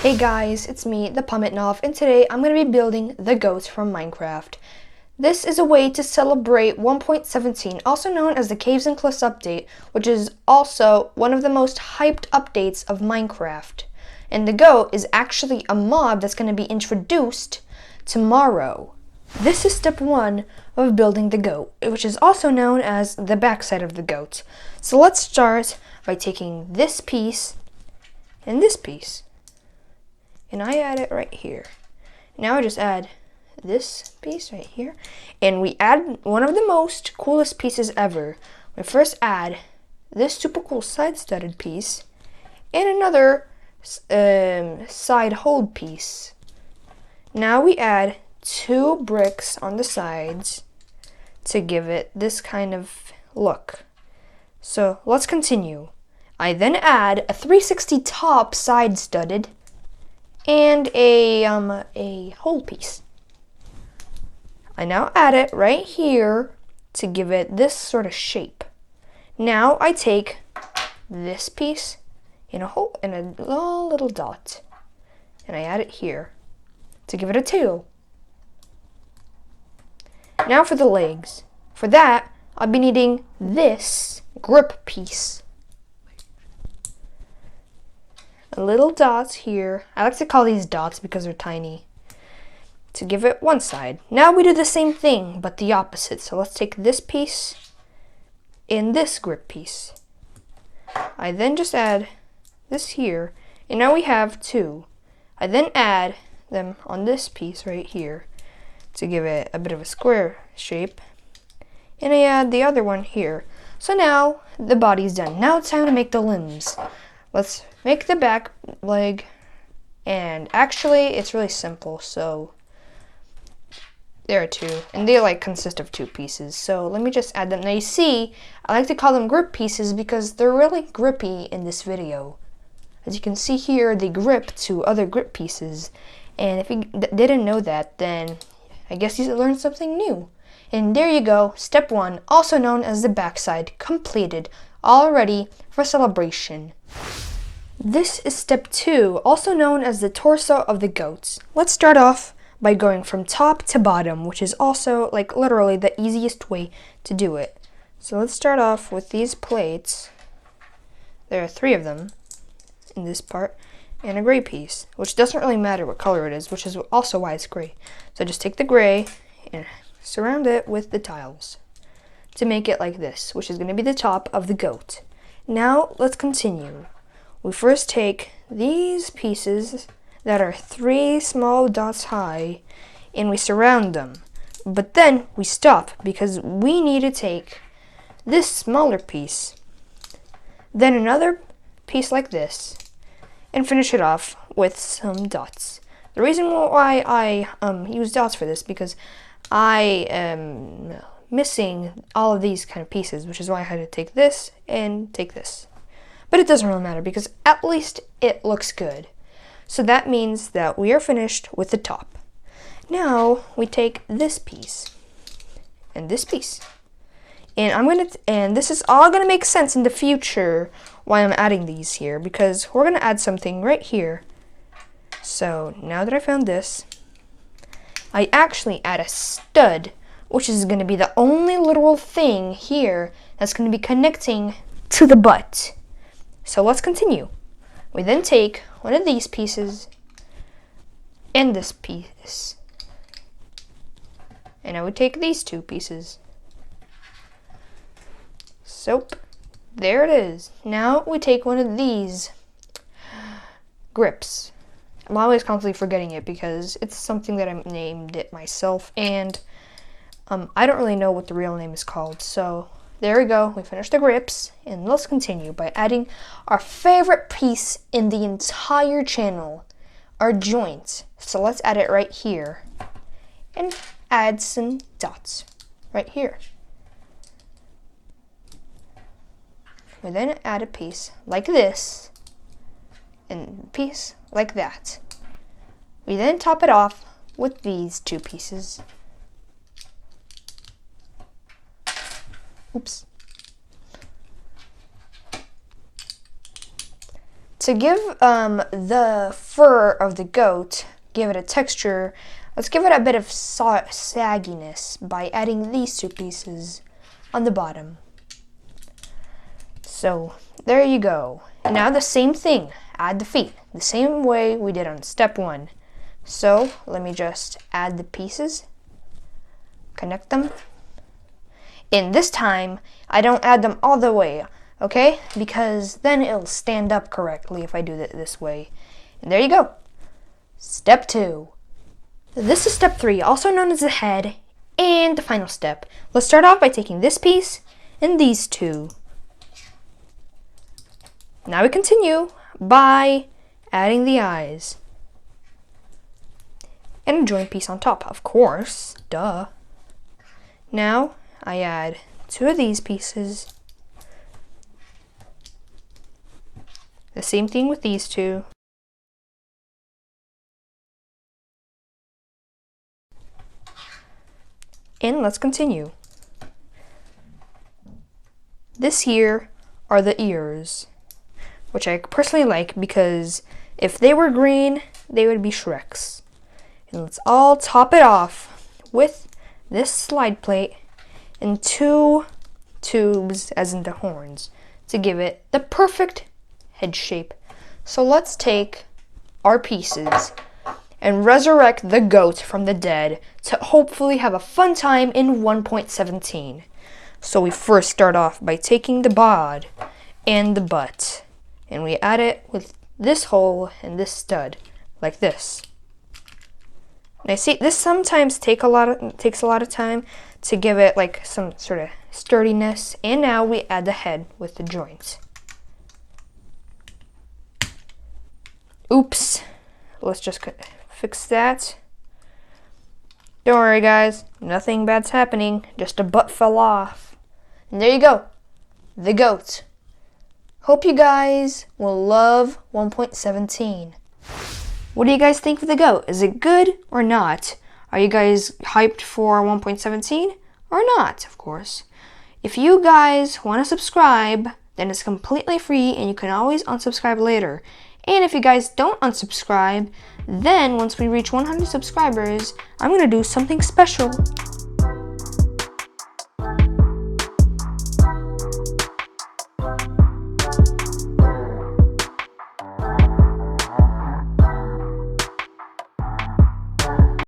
Hey guys, it's me, the Pometnov, and today I'm going to be building the goats from Minecraft. This is a way to celebrate 1.17, also known as the Caves and Cliffs update, which is also one of the most hyped updates of Minecraft. And the goat is actually a mob that's going to be introduced tomorrow. This is step 1 of building the goat, which is also known as the backside of the goat. So let's start by taking this piece and this piece. And I add it right here. Now I just add this piece right here. And we add one of the most coolest pieces ever. We first add this super cool side studded piece and another side hold piece. Now we add 2 bricks on the sides to give it this kind of look. So let's continue. I then add a 360 top side studded and a hole piece. I now add it right here to give it this sort of shape. Now I take this piece in a hole and a little dot, and I add it here to give it a tail. Now for the legs. For that, I'll be needing this grip piece. A little dots here. I like to call these dots because they're tiny. To give it one side. Now we do the same thing, but the opposite. So let's take this piece and this grip piece. I then just add this here, and now we have 2. I then add them on this piece right here to give it a bit of a square shape. And I add the other one here. So now the body's done. Now it's time to make the limbs. Let's make the back leg, and actually it's really simple. So there are 2, and they consist of 2 pieces. So let me just add them. Now you see, I like to call them grip pieces because they're really grippy in this video. As you can see here, they grip to other grip pieces. And if you didn't know that, then I guess you learned something new. And there you go, step 1, also known as the backside, completed, all ready for celebration. This is step 2, also known as the torso of the goats. Let's start off by going from top to bottom, which is also literally the easiest way to do it. So let's start off with these plates. There are 3 of them in this part, and a gray piece, which doesn't really matter what color it is, which is also why it's gray. So just take the gray and surround it with the tiles to make it like this, which is going to be the top of the goat. Now let's continue. We first take these pieces that are 3 small dots high and we surround them. But then we stop because we need to take this smaller piece, then another piece like this, and finish it off with some dots. The reason why I use dots for this because I am missing all of these kind of pieces, which is why I had to take this and take this. But it doesn't really matter because at least it looks good. So that means that we are finished with the top. Now we take this piece and this piece. And this is all gonna make sense in the future why I'm adding these here, because we're gonna add something right here. So now that I found this, I actually add a stud, which is gonna be the only literal thing here that's gonna be connecting to the butt. So let's continue. We then take one of these pieces and this piece. And I would take these 2 pieces. So there it is. Now we take one of these grips. I'm always constantly forgetting it because it's something that I named it myself, and I don't really know what the real name is called. So there we go, we finished the grips, and let's continue by adding our favorite piece in the entire channel, our joint. So let's add it right here, and add some dots right here. We then add a piece like this, and a piece like that. We then top it off with these 2 pieces. Oops. To give the fur of the goat, give it a texture, let's give it a bit of sagginess by adding these two pieces on the bottom. So there you go. And now the same thing, add the feet, the same way we did on step 1. So let me just add the pieces, connect them. And this time, I don't add them all the way, okay? Because then it'll stand up correctly if I do it this way. And there you go. Step 2. This is step 3, also known as the head, and the final step. Let's start off by taking this piece and these two. Now we continue by adding the eyes. And a joint piece on top, of course, duh. Now I add 2 of these pieces. The same thing with these 2. And let's continue. This here are the ears, which I personally like because if they were green, they would be Shrek's. And let's all top it off with this slide plate and 2 tubes, as in the horns, to give it the perfect head shape. So let's take our pieces and resurrect the goat from the dead to hopefully have a fun time in 1.17. So we first start off by taking the bod and the butt, and we add it with this hole and this stud, like this. And I see this sometimes takes a lot of time to give it like some sort of sturdiness. And now we add the head with the joints. Oops. Let's just fix that. Don't worry, guys. Nothing bad's happening. Just a butt fell off. And there you go. The goat. Hope you guys will love 1.17. What do you guys think of the goat? Is it good or not? Are you guys hyped for 1.17 or not, of course? If you guys want to subscribe, then it's completely free and you can always unsubscribe later. And if you guys don't unsubscribe, then once we reach 100 subscribers, I'm going to do something special